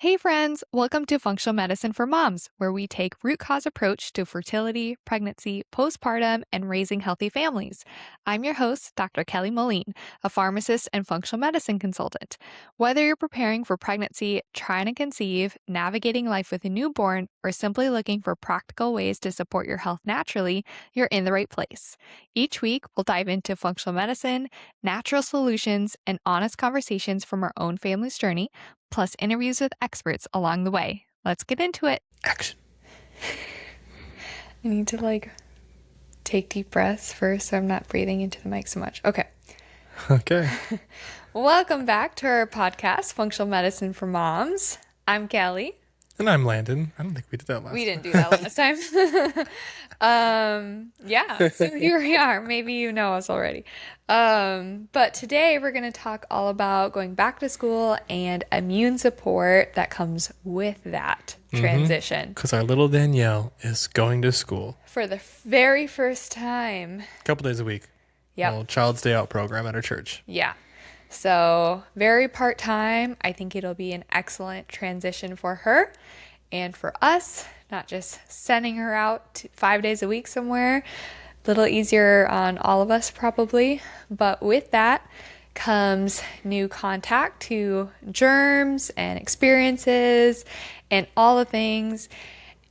Hey friends, welcome to Functional Medicine for Moms, where we take root cause approach to fertility, pregnancy, postpartum, and raising healthy families. I'm your host, Dr. Kelly Moline, a pharmacist and functional medicine consultant. Whether you're preparing for pregnancy, trying to conceive, navigating life with a newborn, or simply looking for practical ways to support your health naturally, you're in the right place. Each week, we'll dive into functional medicine, natural solutions, and honest conversations from our own family's journey, plus interviews with experts along the way. Let's get into it. Action. I need to take deep breaths first so I'm not breathing into the mic so much. Okay. Welcome back to our podcast, Functional Medicine for Moms. I'm Kelly. And I'm Landon. I don't think we did that last time. We didn't do that last time. So here we are. Maybe you know us already. But today we're going to talk all about going back to school and immune support that comes with that transition. Because our little Danielle is going to school. For the very first time. A couple days a week. Yep. A little Child's Day Out program at our church. Yeah. So very part-time. I think it'll be an excellent transition for her and for us, not just sending her out 5 days a week somewhere. A little easier on all of us probably. But with that comes new contact to germs and experiences and all the things.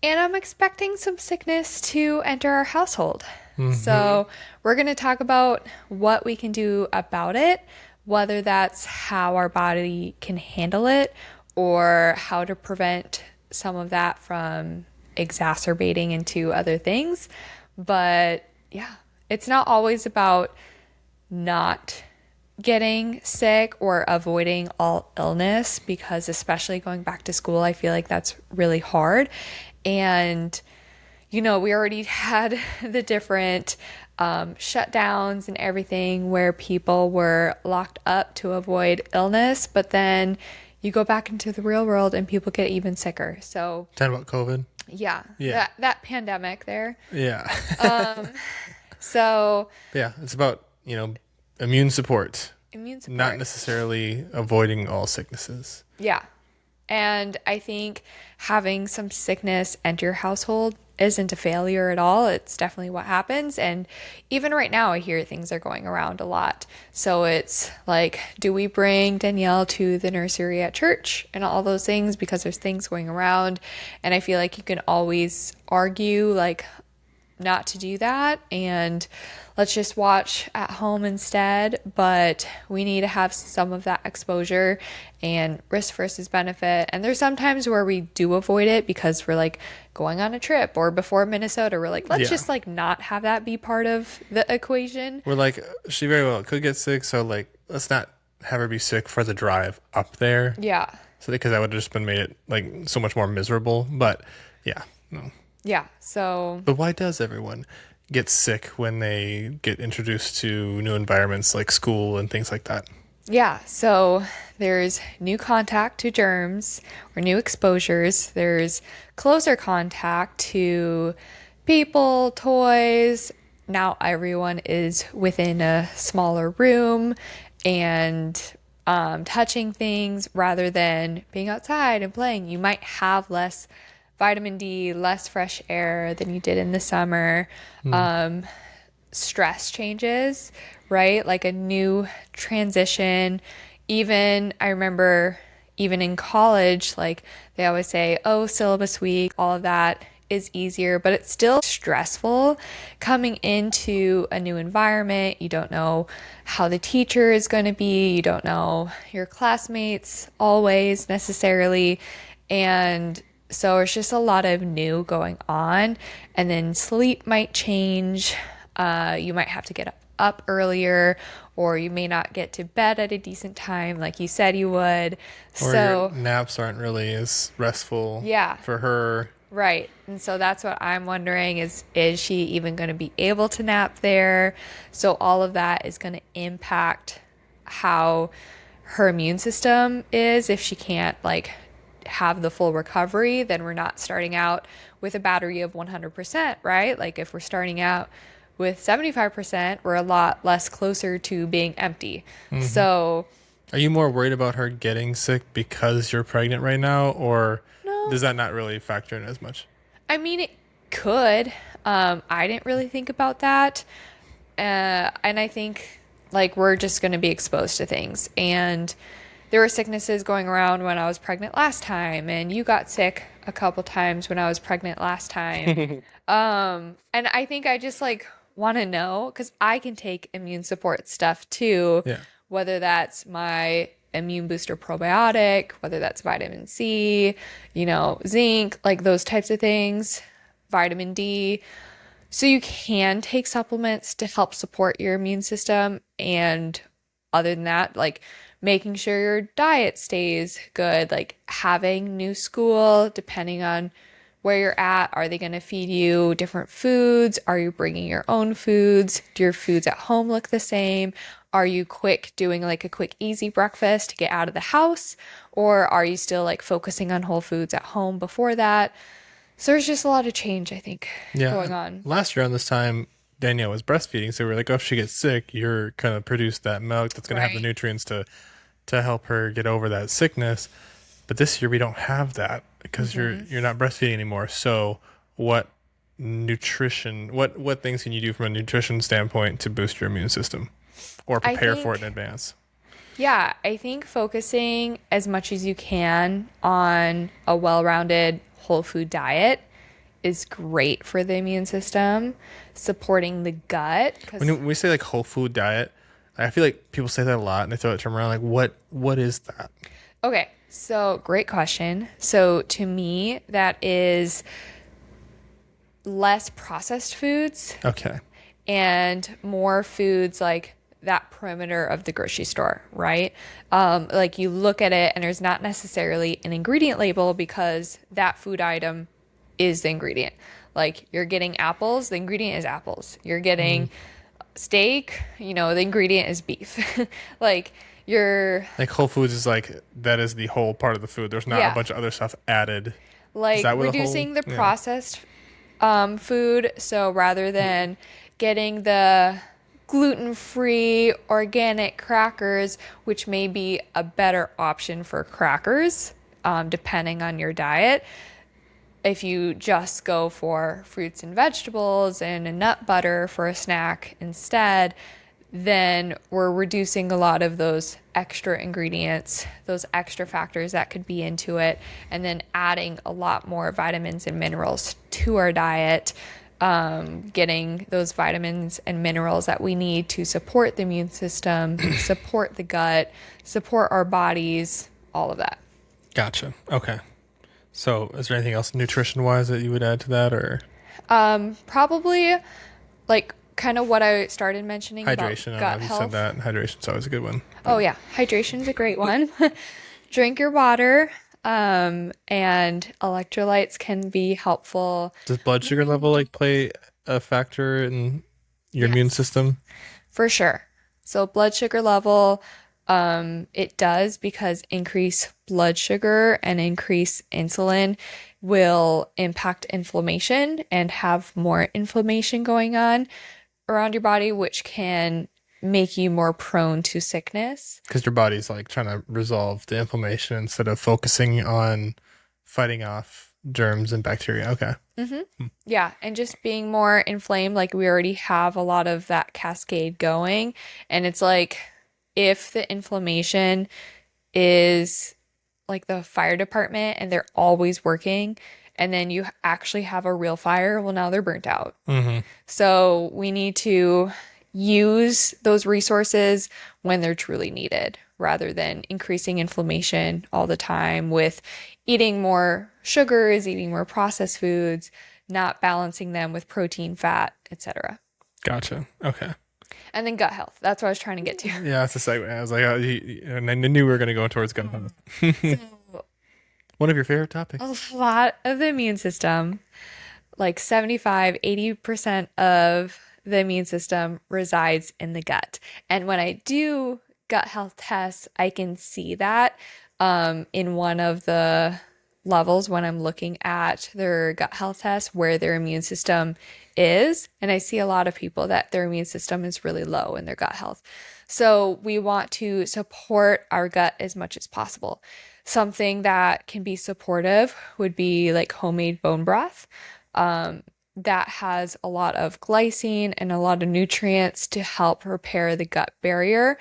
And I'm expecting some sickness to enter our household. So we're going to talk about what we can do about it, whether that's how our body can handle it or how to prevent some of that from exacerbating into other things. But yeah, it's not always about not getting sick or avoiding all illness, because especially going back to school, I feel like that's really hard. And we already had the different shutdowns and everything where people were locked up to avoid illness, but then you go back into the real world and people get even sicker. So Talking about COVID? Yeah. That pandemic there. Yeah. So Yeah, it's about, immune support. Immune support. Not necessarily avoiding all sicknesses. Yeah. And I think having some sickness enter your household isn't a failure at all. It's definitely what happens. And even right now, I hear things are going around a lot. So it's like, do we bring Danielle to the nursery at church and all those things because there's things going around? And I feel like you can always argue not to do that and let's just watch at home instead. But we need to have some of that exposure and risk versus benefit. And there's sometimes where we do avoid it because we're going on a trip, or before Minnesota, we're let's just not have that be part of the equation. We're she very well could get sick, so let's not have her be sick for the drive up there. Yeah. So because that would have just been made it so much more miserable. But yeah, no. Yeah. So. But why does everyone get sick when they get introduced to new environments like school and things like that? Yeah, so there's new contact to germs or new exposures. There's closer contact to people, toys. Now everyone is within a smaller room and touching things rather than being outside and playing. You might have less vitamin D, less fresh air than you did in the summer. Stress changes, right? Like a new transition. I remember even in college, they always say, oh, syllabus week, all of that is easier, but it's still stressful coming into a new environment. You don't know how the teacher is going to be. You don't know your classmates always necessarily. And so it's just a lot of new going on. And then sleep might change. You might have to get up earlier, or you may not get to bed at a decent time like you said you would. Or your naps aren't really as restful for her. Right. And so that's what I'm wondering is she even going to be able to nap there? So all of that is going to impact how her immune system is. If she can't have the full recovery, then we're not starting out with a battery of 100%, right? If we're starting out with 75%, we're a lot less closer to being empty. So Are you more worried about her getting sick because you're pregnant right now, or No. does that not really factor in as much? I mean, it could. I didn't really think about that. And I think like we're just going to be exposed to things. And there were sicknesses going around when I was pregnant last time, and you got sick a couple times when I was pregnant last time. And I think I just like want to know because I can take immune support stuff too, Yeah. whether that's my immune booster probiotic, whether that's vitamin C, zinc, like those types of things, vitamin D. So you can take supplements to help support your immune system. And other than that, like making sure your diet stays good, like having new school, depending on where you're at. Are they going to feed you different foods? Are you bringing your own foods? Do your foods at home look the same? Are you doing like a quick, easy breakfast to get out of the house? Or are you still like focusing on whole foods at home before that? So there's just a lot of change, I think, Yeah. going on. Last year on this time, Danielle was breastfeeding, so we were like, oh, if she gets sick, you're gonna produce that milk that's gonna have the Right. nutrients to help her get over that sickness. But this year we don't have that because you're not breastfeeding anymore. So what nutrition what things can you do from a nutrition standpoint to boost your immune system or I prepare for it in think, advance? yeah, I think focusing as much as you can on a well-rounded whole food diet is great for the immune system, supporting the gut. Because, When we say like whole food diet, I feel like people say that a lot and they throw that term around like what is that? okay, so great question. So to me, that is less processed foods Okay. and more foods like that perimeter of the grocery store, right? Like you look at it and there's not necessarily an ingredient label because that food item is the ingredient. Like you're getting apples, the ingredient is apples. You're Mm. getting steak, the ingredient is beef. Like you're, Like Whole Foods is like that is the whole part of the food. There's not a yeah, bunch of other stuff added. Is like that what the whole? reducing the Yeah. processed food. So rather than getting the gluten-free organic crackers, which may be a better option for crackers, depending on your diet, if you just go for fruits and vegetables and a nut butter for a snack instead, then we're reducing a lot of those extra ingredients, those extra factors that could be into it, and then adding a lot more vitamins and minerals to our diet, getting those vitamins and minerals that we need to support the immune system, support the gut, support our bodies, all of that. Gotcha. Okay. So, is there anything else nutrition wise that you would add to that, or Probably like kind of what I started mentioning about hydration? I don't know gut if you said health. that. Hydration's always a good one. Oh, But yeah, hydration is a great one. Drink your water, and electrolytes can be helpful. does blood sugar level like play a factor in your immune Yes, system? for sure. So, blood sugar level, it does because increased blood sugar and increased insulin will impact inflammation and have more inflammation going on around your body, which can make you more prone to sickness. Because your body's like trying to resolve the inflammation instead of focusing on fighting off germs and bacteria. Okay. Yeah, and just being more inflamed, like we already have a lot of that cascade going. And it's like if the inflammation is like the fire department and they're always working, and then you actually have a real fire, well, now they're burnt out. Mm-hmm. So we need to use those resources when they're truly needed rather than increasing inflammation all the time with eating more sugars, eating more processed foods, not balancing them with protein, fat, etc. Gotcha. Okay. And then gut health. That's what I was trying to get to. Yeah, that's a segue. I was like, and I knew we were going to go towards gun health. So One of your favorite a topics. lot of the immune system, like 75, 80% of the immune system resides in the gut. And when I do gut health tests, I can see that in one of the levels when I'm looking at their gut health test where their immune system is. And I see a lot of people that their immune system is really low in their gut health. So we want to support our gut as much as possible. Something that can be supportive would be like homemade bone broth. That has a lot of glycine and a lot of nutrients to help repair the gut barrier.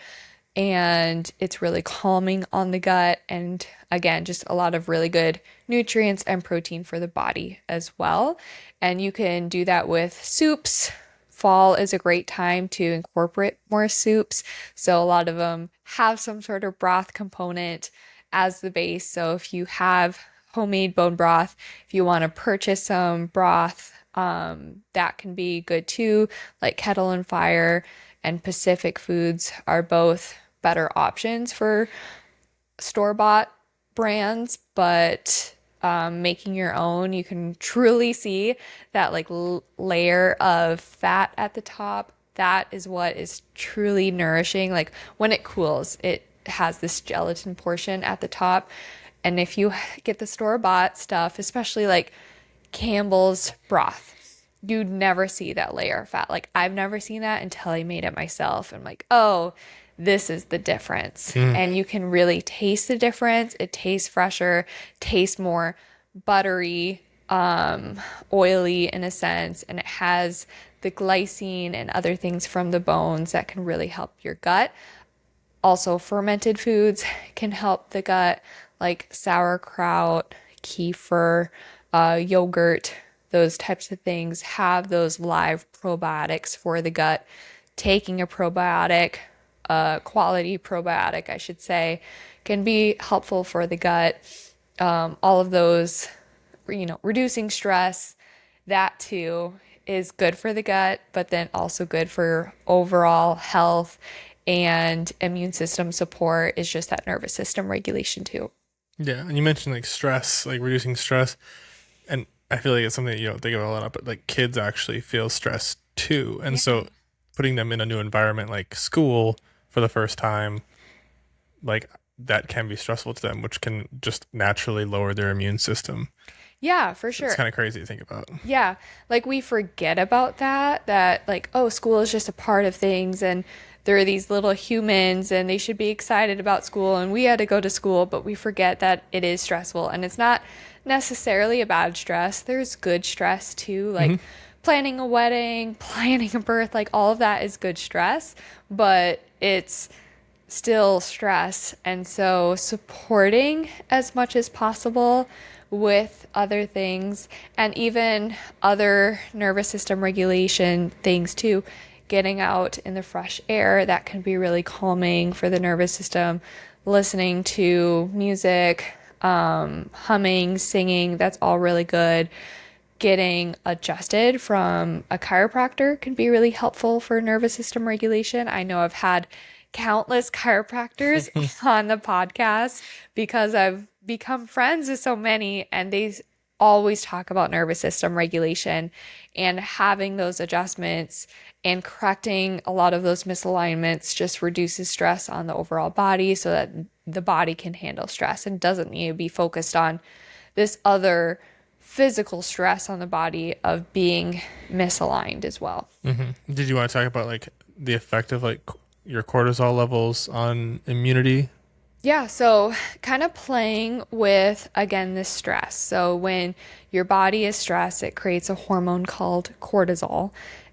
And it's really calming on the gut. And again, just a lot of really good nutrients and protein for the body as well. And you can do that with soups. Fall is a great time to incorporate more soups. So a lot of them have some sort of broth component as the base. So if you have homemade bone broth, if you want to purchase some broth, that can be good too. Like Kettle and Fire and Pacific Foods are both better options for store-bought brands, but making your own, you can truly see that like layer of fat at the top. That is what is truly nourishing. Like when it cools, it has this gelatin portion at the top. And if you get the store-bought stuff, especially like Campbell's broth, you'd never see that layer of fat. Like I've never seen that until I made it myself. I'm like, oh, this is the difference. And you can really taste the difference. It tastes fresher, tastes more buttery, oily in a sense, and it has the glycine and other things from the bones that can really help your gut. Also, fermented foods can help the gut, like sauerkraut, kefir, yogurt, those types of things have those live probiotics for the gut. Taking a probiotic, quality probiotic, I should say, can be helpful for the gut. All of those, reducing stress, that too is good for the gut, but then also good for overall health and immune system support is just that nervous system regulation too. Yeah, and you mentioned like stress, like reducing stress, and I feel like it's something that you don't think about a lot, but like kids actually feel stress too, and so putting them in a new environment like school for the first time, like that can be stressful to them, which can just naturally lower their immune system. Yeah, for So it's sure. kind of crazy to think about. Yeah, like we forget about that like, oh, school is just a part of things and there are these little humans and they should be excited about school and we had to go to school, but we forget that it is stressful and it's not necessarily a bad stress. There's good stress too, like Hmm. planning a wedding, planning a birth, like all of that is good stress, but it's still stress. And so supporting as much as possible with other things and even other nervous system regulation things too. Getting out in the fresh air, that can be really calming for the nervous system. Listening to music, humming, singing, that's all really good. Getting adjusted from a chiropractor can be really helpful for nervous system regulation. I know I've had countless chiropractors on the podcast because I've become friends with so many and they always talk about nervous system regulation and having those adjustments and correcting a lot of those misalignments just reduces stress on the overall body so that the body can handle stress and doesn't need to be focused on this other physical stress on the body of being misaligned as well. Did you want to talk about like the effect of like your cortisol levels on immunity? Yeah, so kind of playing with, again, this stress. So when your body is stressed, it creates a hormone called cortisol.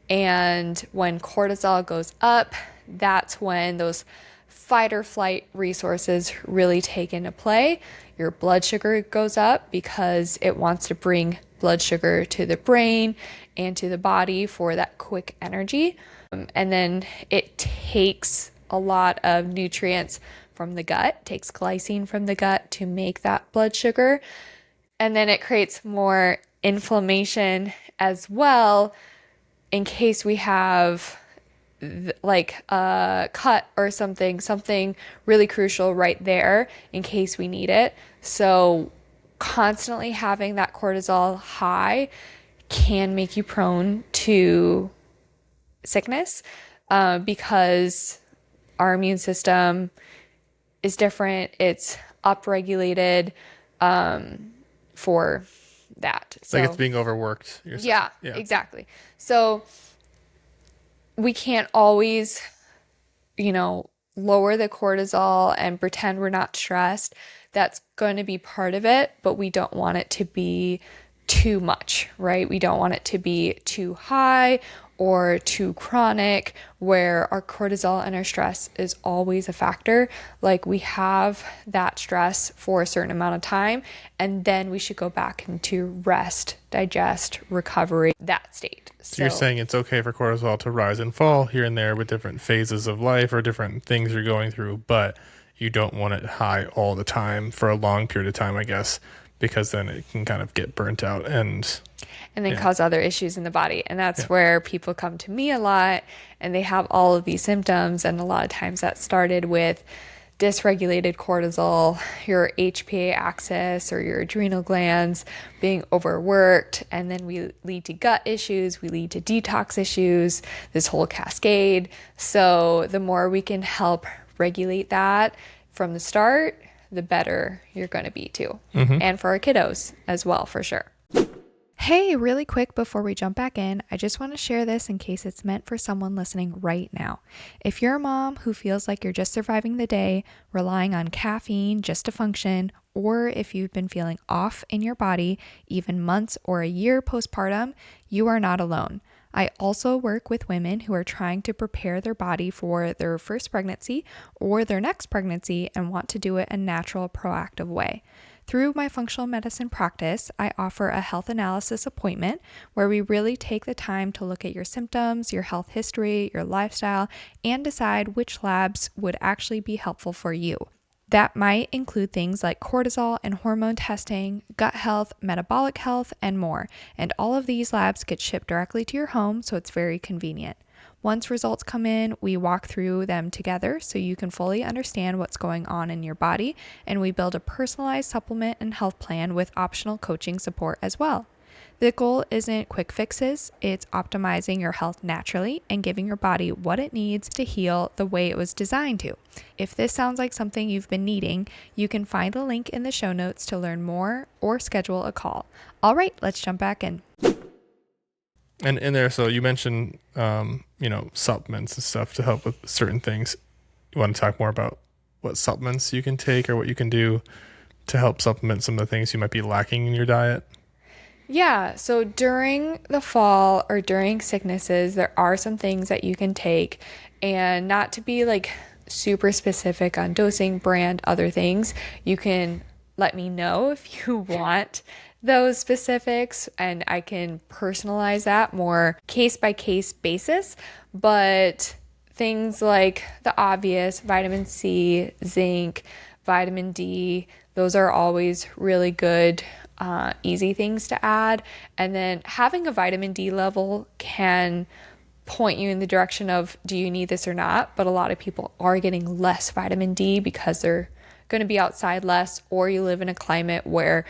And when cortisol goes up, that's when those fight or flight resources really take into play. Your blood sugar goes up because it wants to bring blood sugar to the brain and to the body for that quick energy. And then it takes a lot of nutrients from the gut, takes glycine from the gut to make that blood sugar. And then it creates more inflammation as well in case we have like a cut or something really crucial right there in case we need it. So constantly having that cortisol high can make you prone to sickness because our immune system is different. It's upregulated for that. Like it's So, being overworked. You're saying. yeah, Yeah. exactly. So we can't always, you know, lower the cortisol and pretend we're not stressed. That's going to be part of it, but we don't want it to be too much, right? We don't want it to be too high or too chronic where our cortisol and our stress is always a factor. Like we have that stress for a certain amount of time, and then we should go back into rest, digest, recovery, that state. So you're saying it's okay for cortisol to rise and fall here and there with different phases of life or different things you're going through, but you don't want it high all the time for a long period of time, I guess, because then it can kind of get burnt out and then yeah. cause other issues in the body. And that's Yeah. where people come to me a lot and they have all of these symptoms. And a lot of times that started with dysregulated cortisol, your HPA axis or your adrenal glands being overworked. And then we lead to gut issues, we lead to detox issues, this whole cascade. So the more we can help regulate that from the start, the better you're going to be too. And for our kiddos as well, for sure. Hey, really quick before we jump back in, I just want to share this in case it's meant for someone listening right now. If you're a mom who feels like you're just surviving the day, relying on caffeine just to function, or if you've been feeling off in your body, even months or a year postpartum, you are not alone. I also work with women who are trying to prepare their body for their first pregnancy or their next pregnancy and want to do it a natural, proactive way. Through my functional medicine practice, I offer a health analysis appointment where we really take the time to look at your symptoms, your health history, your lifestyle, and decide which labs would actually be helpful for you. That might include things like cortisol and hormone testing, gut health, metabolic health, and more. And all of these labs get shipped directly to your home, so it's very convenient. Once results come in, we walk through them together so you can fully understand what's going on in your body, and we build a personalized supplement and health plan with optional coaching support as well. The goal isn't quick fixes, it's optimizing your health naturally and giving your body what it needs to heal the way it was designed to. If this sounds like something you've been needing, you can find a link in the show notes to learn more or schedule a call. All right, let's jump back in. And in there, so you mentioned, supplements and stuff to help with certain things. You want to talk more about what supplements you can take or what you can do to help supplement some of the things you might be lacking in your diet? Yeah, so during the fall or during sicknesses, there are some things that you can take, and not to be like super specific on dosing, brand, other things. You can let me know if you want those specifics, and I can personalize that more case by case basis. But things like the obvious vitamin C, zinc, vitamin D, those are always really good, easy things to add. And then having a vitamin D level can point you in the direction of, do you need this or not? But a lot of people are getting less vitamin D because they're going to be outside less, or you live in a climate where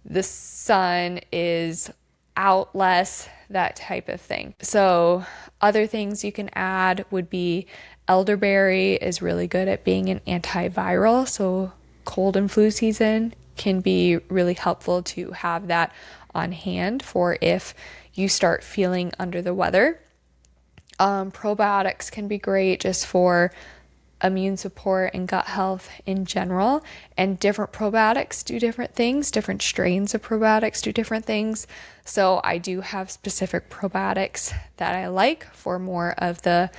the sun is out less, that type of thing. So other things you can add would be elderberry is really good at being an antiviral. So cold and flu season can be really helpful to have that on hand for if you start feeling under the weather. Probiotics can be great just for immune support and gut health in general, and different probiotics do different things. Different strains of probiotics do different things. So I do have specific probiotics that I like for more of the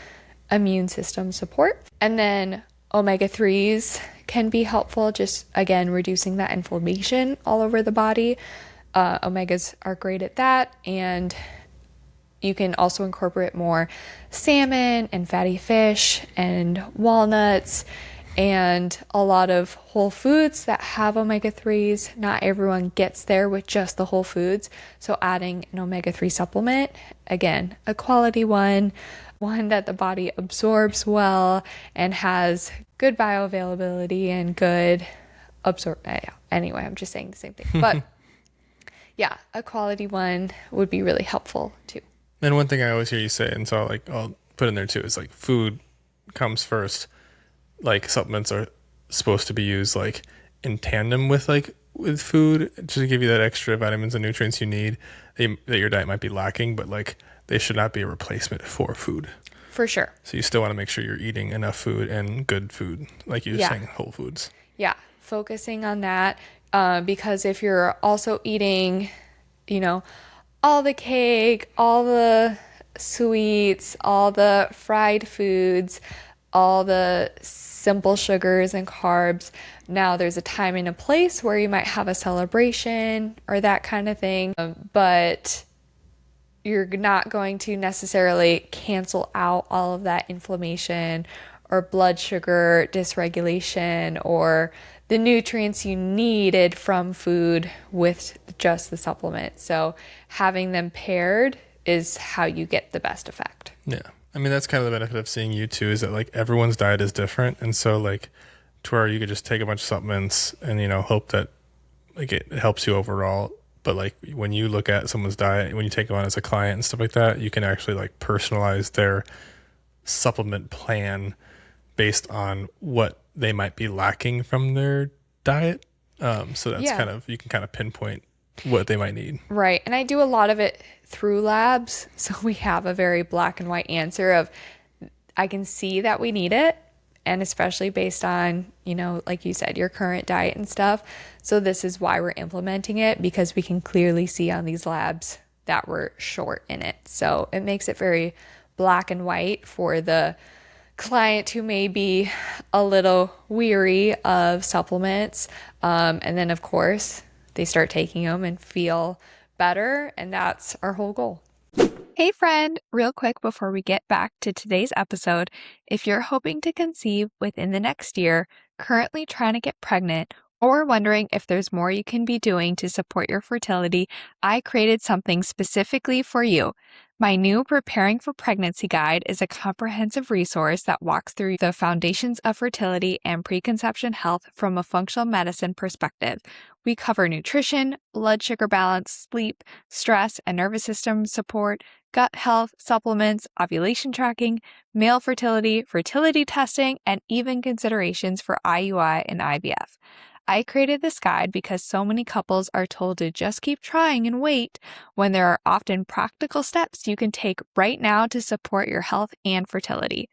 immune system support. And then omega-3s can be helpful, just again reducing that inflammation all over the body. Omegas are great at that, and you can also incorporate more salmon and fatty fish and walnuts and a lot of whole foods that have omega-3s. Not everyone gets there with just the whole foods. So adding an omega-3 supplement, again, a quality one that the body absorbs well and has good bioavailability and good anyway, I'm just saying the same thing. But yeah, a quality one would be really helpful too. And one thing I always hear you say, and so like I'll put in there too, is like food comes first. Like supplements are supposed to be used like in tandem with like with food to give you that extra vitamins and nutrients you need that your diet might be lacking, but like they should not be a replacement for food. For sure. So you still want to make sure you're eating enough food and good food, like you were Yeah. saying, whole foods. Yeah. Focusing on that. Because if you're also eating, you know, all the cake, all the sweets, all the fried foods, all the simple sugars and carbs. Now, there's a time and a place where you might have a celebration or that kind of thing, but you're not going to necessarily cancel out all of that inflammation or blood sugar dysregulation or the nutrients you needed from food with just the supplement. So having them paired is how you get the best effect. Yeah. I mean, that's kind of the benefit of seeing you too, is that like everyone's diet is different. And so like to where you could just take a bunch of supplements and, hope that like it helps you overall. But like when you look at someone's diet, when you take them on as a client and stuff like that, you can actually like personalize their supplement plan based on what they might be lacking from their diet. So that's Yeah. kind of, you can kind of pinpoint what they might need. Right. And I do a lot of it through labs. So we have a very black and white answer of I can see that we need it. And especially based on, like you said, your current diet and stuff. So this is why we're implementing it, because we can clearly see on these labs that we're short in it. So it makes it very black and white for the client who may be a little weary of supplements. And then, of course, they start taking them and feel better. And that's our whole goal. Hey friend, real quick before we get back to today's episode, if you're hoping to conceive within the next year, currently trying to get pregnant, or wondering if there's more you can be doing to support your fertility, I created something specifically for you. My new Preparing for Pregnancy Guide is a comprehensive resource that walks through the foundations of fertility and preconception health from a functional medicine perspective. We cover nutrition, blood sugar balance, sleep, stress and nervous system support, gut health, supplements, ovulation tracking, male fertility, fertility testing, and even considerations for IUI and IVF. I created this guide because so many couples are told to just keep trying and wait when there are often practical steps you can take right now to support your health and fertility.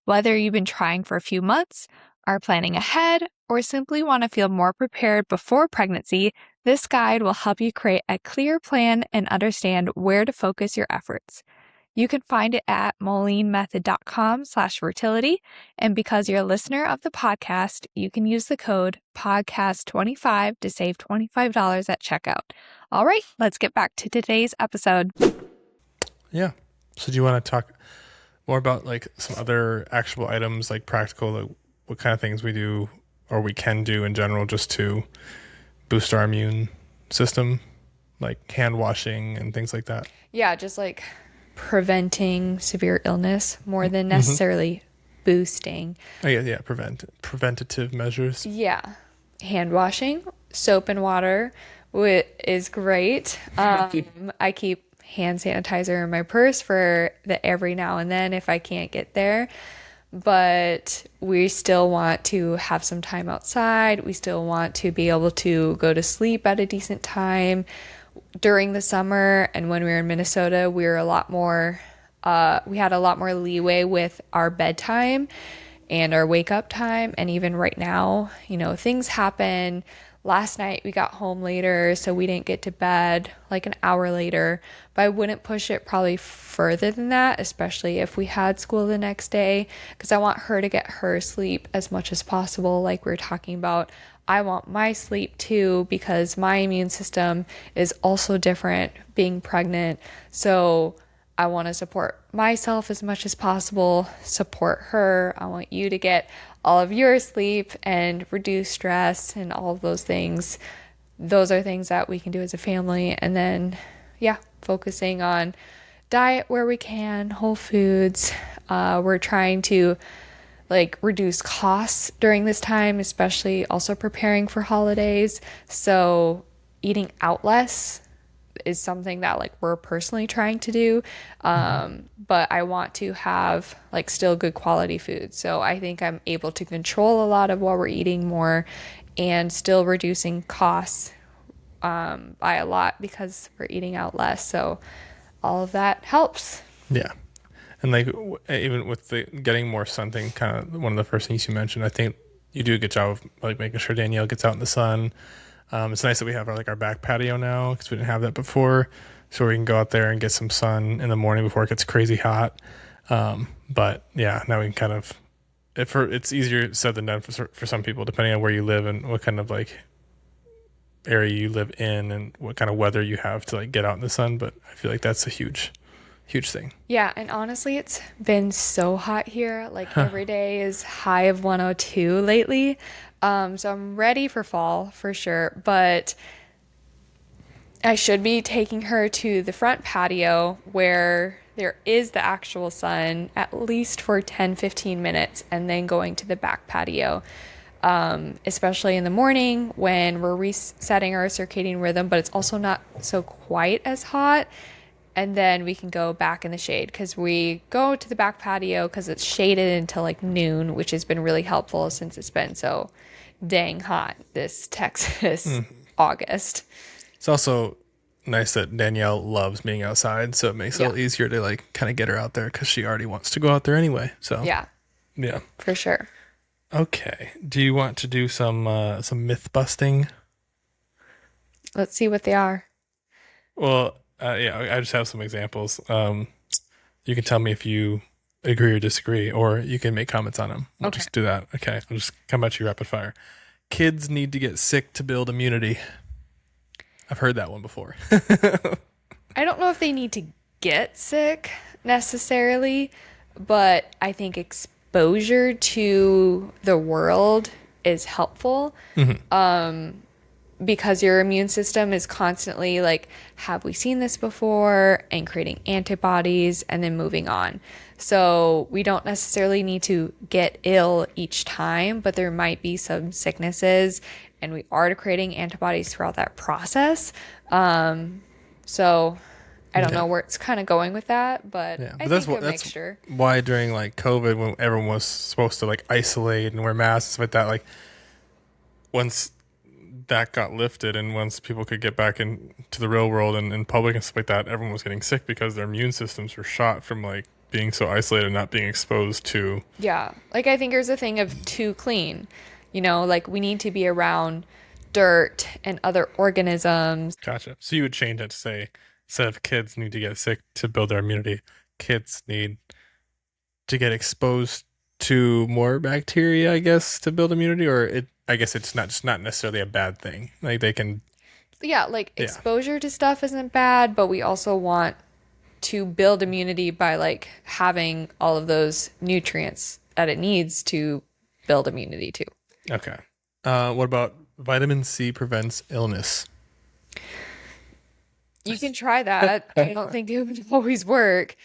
Whether you've been trying for a few months, are planning ahead, or simply want to feel more prepared before pregnancy, this guide will help you create a clear plan and understand where to focus your efforts. You can find it at molinmethod.com/fertility. And because you're a listener of the podcast, you can use the code podcast25 to save $25 at checkout. All right, let's get back to today's episode. Yeah. So do you want to talk more about like some other actionable items, like practical, like what kind of things we do or we can do in general just to boost our immune system, like hand washing and things like that? Yeah, just like preventing severe illness more than necessarily boosting. Oh, yeah, preventative measures. Yeah. Hand washing, soap and water is great. I keep hand sanitizer in my purse for the every now and then if I can't get there. But we still want to have some time outside. We still want to be able to go to sleep at a decent time. During the summer and when we were in Minnesota, we had a lot more leeway with our bedtime and our wake up time. And even right now, things happen. Last night we got home later, so we didn't get to bed like an hour later. But I wouldn't push it probably further than that, especially if we had school the next day, because I want her to get her sleep as much as possible, like we were talking about. I want my sleep too, because my immune system is also different being pregnant. So I want to support myself as much as possible, support her. I want you to get all of your sleep and reduce stress and all of those things. Those are things that we can do as a family. And then, focusing on diet where we can, whole foods. We're trying to reduce costs during this time, especially also preparing for holidays. So eating out less is something that we're personally trying to do. But I want to have still good quality food. So I think I'm able to control a lot of what we're eating more and still reducing costs by a lot because we're eating out less. So all of that helps. Yeah. And like even with the getting more sun thing, kind of one of the first things you mentioned, I think you do a good job of like making sure Danielle gets out in the sun. It's nice that we have our back patio now because we didn't have that before, so we can go out there and get some sun in the morning before it gets crazy hot. But yeah, now we can kind of it's easier said than done for some people, depending on where you live and what kind of like area you live in and what kind of weather you have to like get out in the sun. But I feel like that's a huge thing. Yeah, and honestly, it's been so hot here. Like every day is high of 102 lately. So I'm ready for fall for sure, but I should be taking her to the front patio where there is the actual sun at least for 10-15 minutes and then going to the back patio. Especially in the morning when we're resetting our circadian rhythm, but it's also not so quite as hot. And then we can go back in the shade because we go to the back patio because it's shaded until like noon, which has been really helpful since it's been so dang hot this Texas August. It's also nice that Danielle loves being outside, so it makes it a little easier to like kind of get her out there because she already wants to go out there anyway. So Yeah, yeah. for sure. Okay. Do you want to do some myth busting? Let's see what they are. Well, yeah, I just have some examples. You can tell me if you agree or disagree, or you can make comments on them. We'll Okay. just do that. Okay. I'll just come at you rapid fire. Kids need to get sick to build immunity. I've heard that one before. I don't know if they need to get sick necessarily, but I think exposure to the world is helpful. Because your immune system is constantly like, have we seen this before? And creating antibodies and then moving on. So we don't necessarily need to get ill each time, but there might be some sicknesses and we are creating antibodies throughout that process. So I don't know where it's kind of going with that, but Yeah, I but that's think what a that's mixture. why during like COVID when everyone was supposed to like isolate and wear masks and stuff like that, like once that got lifted and once people could get back into the real world and in public and stuff like that, everyone was getting sick because their immune systems were shot from like being so isolated and not being exposed to. Yeah. Like I think there's a thing of too clean. Like we need to be around dirt and other organisms. Gotcha. So you would change it to say instead of kids need to get sick to build their immunity, kids need to get exposed to more bacteria, I guess, to build immunity, or I guess it's not necessarily a bad thing. Like they can. Yeah, like exposure to stuff isn't bad, but we also want to build immunity by like having all of those nutrients that it needs to build immunity too. Okay. What about vitamin C prevents illness? You can try that. I don't think it would always work,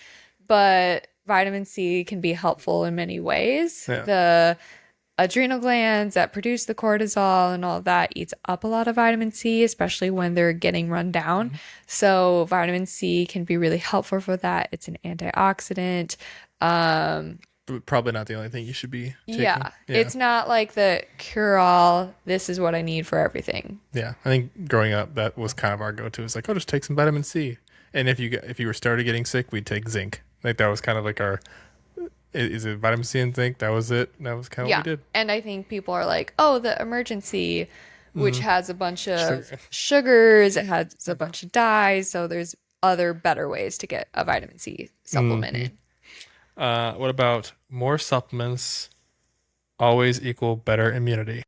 but vitamin C can be helpful in many ways. Yeah. The adrenal glands that produce the cortisol and all of that eats up a lot of vitamin C, especially when they're getting run down. So vitamin C can be really helpful for that. It's an antioxidant. But probably not the only thing you should be taking. Yeah, it's not like the cure-all, this is what I need for everything. Yeah. I think growing up, that was kind of our go-to. It's like, oh, just take some vitamin C. And if you were started getting sick, we'd take zinc. Like that was kind of like our. Is it vitamin C and zinc? That was it. That was kind of what we did. And I think people are like, oh, the emergency, which has a bunch of sugars, it has a bunch of dyes, so there's other better ways to get a vitamin C supplement in. What about more supplements always equal better immunity?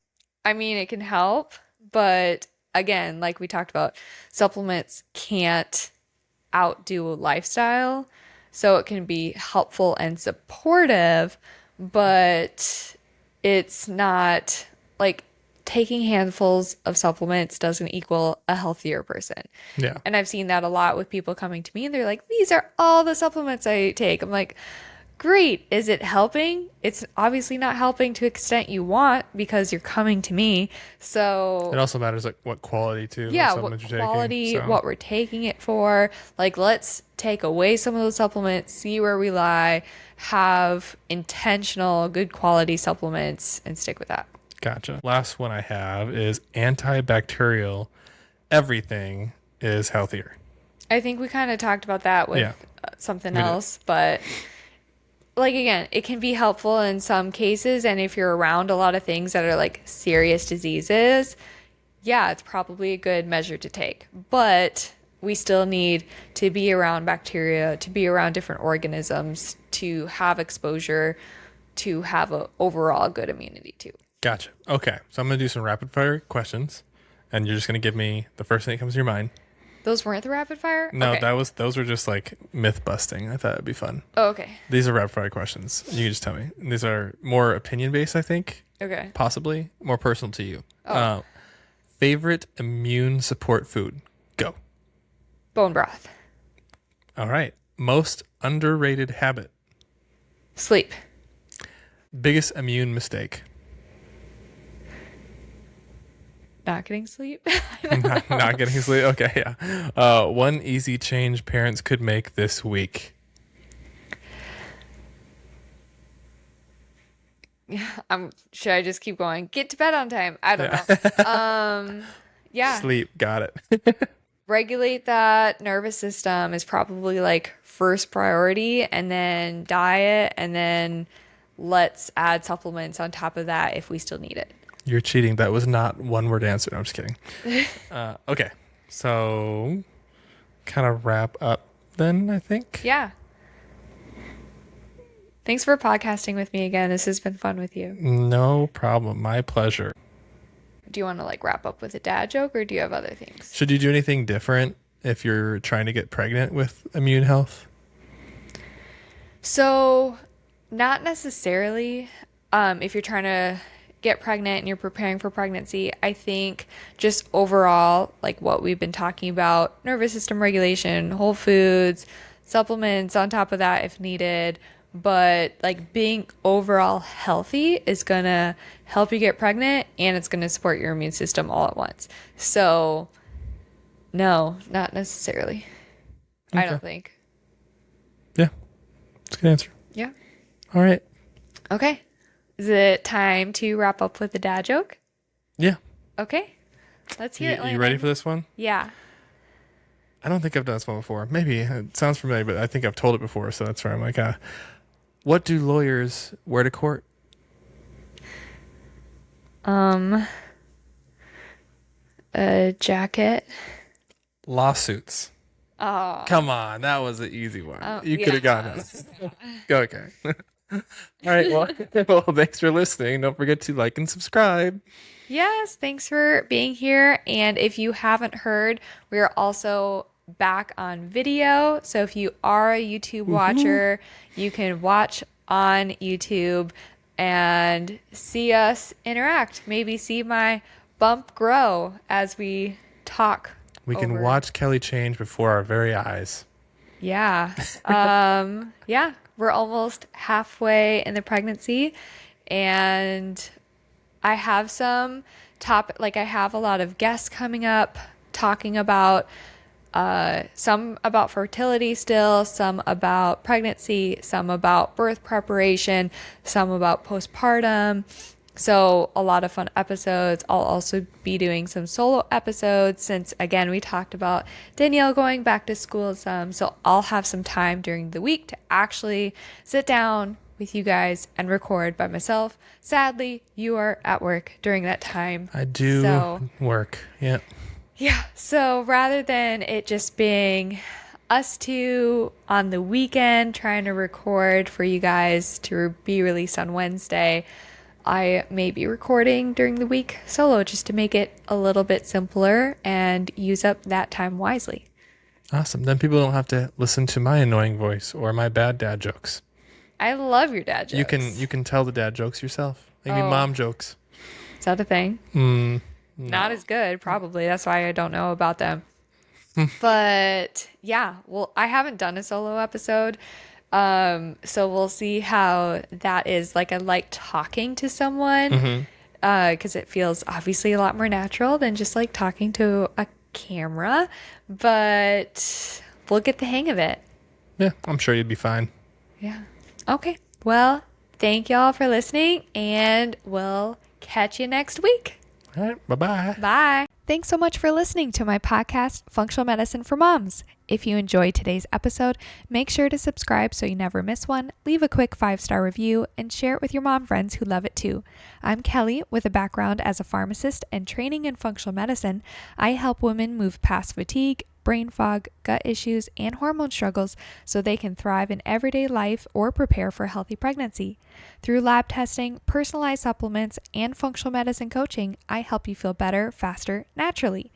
I mean, it can help, but again, like we talked about, supplements can't outdo a lifestyle. So it can be helpful and supportive, but it's not like taking handfuls of supplements doesn't equal a healthier person. Yeah. And I've seen that a lot with people coming to me and they're like, these are all the supplements I take. I'm like, great. Is it helping? It's obviously not helping to the extent you want because you're coming to me. So it also matters like what quality too. yeah, what what you're quality, taking, so. what we're taking it for. Like, let's take away some of those supplements, see where we lie, have intentional, good quality supplements, and stick with that. Gotcha. Last one I have is antibacterial. Everything is healthier. I think we kind of talked about that with Yeah, something we did. else, but like again, it can be helpful in some cases. And if you're around a lot of things that are like serious diseases, yeah, it's probably a good measure to take. But we still need to be around bacteria, to be around different organisms, to have exposure, to have a overall good immunity too. Gotcha. Okay, so I'm gonna do some rapid fire questions, and you're just gonna give me the first thing that comes to your mind. Those weren't the rapid fire? No, Okay. those were just like myth busting. I thought it'd be fun. Oh, okay. These are rapid fire questions. You can just tell me. These are more opinion based, I think. Okay. Possibly more personal to you. Oh, Favorite immune support food? Go. bone broth. All right. Most underrated habit? Sleep. Biggest immune mistake? Not getting sleep. Not getting sleep. Okay, yeah. One easy change parents could make this week. Should I just keep going? Get to bed on time. I don't know. Yeah. Sleep. Got it. Regulate that nervous system is probably like first priority, and then diet, and then let's add supplements on top of that if we still need it. You're cheating. That was not one word answer. No, I'm just kidding. Okay. So, kind of wrap up then, I think. Yeah. Thanks for podcasting with me again. This has been fun with you. No problem. My pleasure. Do you want to like wrap up with a dad joke, or do you have other things? Should you do anything different if you're trying to get pregnant with immune health? So, not necessarily. If you're trying to get pregnant and you're preparing for pregnancy, I think just overall, like what we've been talking about, nervous system regulation, whole foods, supplements on top of that if needed. But like being overall healthy is gonna help you get pregnant, and it's gonna support your immune system all at once. So, no, not necessarily. I Okay. don't think. Yeah. That's a good answer. Yeah. All right. Okay. Is it time to wrap up with a dad joke? Yeah. Okay. Let's hear it, You Landon. ready for this one? Yeah. I don't think I've done this one before. Maybe. It sounds familiar, but I think I've told it before, so that's why I'm like, what do lawyers wear to court? A jacket. Lawsuits. Oh. Come on, that was an easy one. You could have yeah. gotten it. Okay. All right. Well, well, thanks for listening. Don't forget to like and subscribe. Yes, thanks for being here. And if you haven't heard, we are also back on video. So if you are a YouTube watcher, you can watch on YouTube and see us interact. Maybe see my bump grow as we talk. We can over. watch Kelly change before our very eyes. Yeah. Yeah, we're almost halfway in the pregnancy, and I have some I have a lot of guests coming up talking about some about fertility still, some about pregnancy, some about birth preparation, some about postpartum. So a lot of fun episodes. I'll also be doing some solo episodes since, again, we talked about Danielle going back to school some. So I'll have some time during the week to actually sit down with you guys and record by myself. Sadly, you are at work during that time. I do work. Yeah. Yeah. So rather than it just being us two on the weekend trying to record for you guys to be released on Wednesday, I may be recording during the week solo just to make it a little bit simpler and use up that time wisely. Awesome. Then people don't have to listen to my annoying voice or my bad dad jokes. I love your dad jokes. You can tell the dad jokes yourself. Maybe Oh. mom jokes. Is that a thing? No. Not as good, probably. That's why I don't know about them. But yeah, well, I haven't done a solo episode. So we'll see how that is. Like, I like talking to someone because it feels obviously a lot more natural than just like talking to a camera. But we'll get the hang of it. Yeah, I'm sure you'd be fine. Yeah. Okay. Well, thank y'all for listening, and we'll Catch you next week. All right. Bye-bye. Bye. Thanks so much for listening to my podcast, Functional Medicine for Moms. If you enjoyed today's episode, make sure to subscribe so you never miss one, leave a quick 5-star review, and share it with your mom friends who love it too. I'm Kelly with a background as a pharmacist and training in functional medicine. I help women move past fatigue, brain fog, gut issues, and hormone struggles so they can thrive in everyday life or prepare for a healthy pregnancy. Through lab testing, personalized supplements, and functional medicine coaching, I help you feel better, faster, naturally.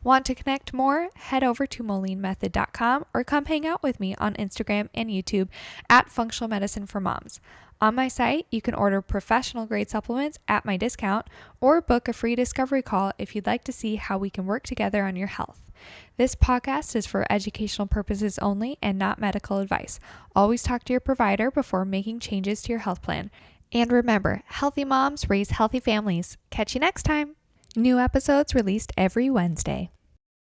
Want to connect more? Head over to molinmethod.com or come hang out with me on Instagram and YouTube at Functional Medicine for Moms. On my site, you can order professional grade supplements at my discount or book a free discovery call if you'd like to see how we can work together on your health. This podcast is for educational purposes only and not medical advice. Always talk to your provider before making changes to your health plan. And remember, healthy moms raise healthy families. Catch you next time. New episodes released every Wednesday.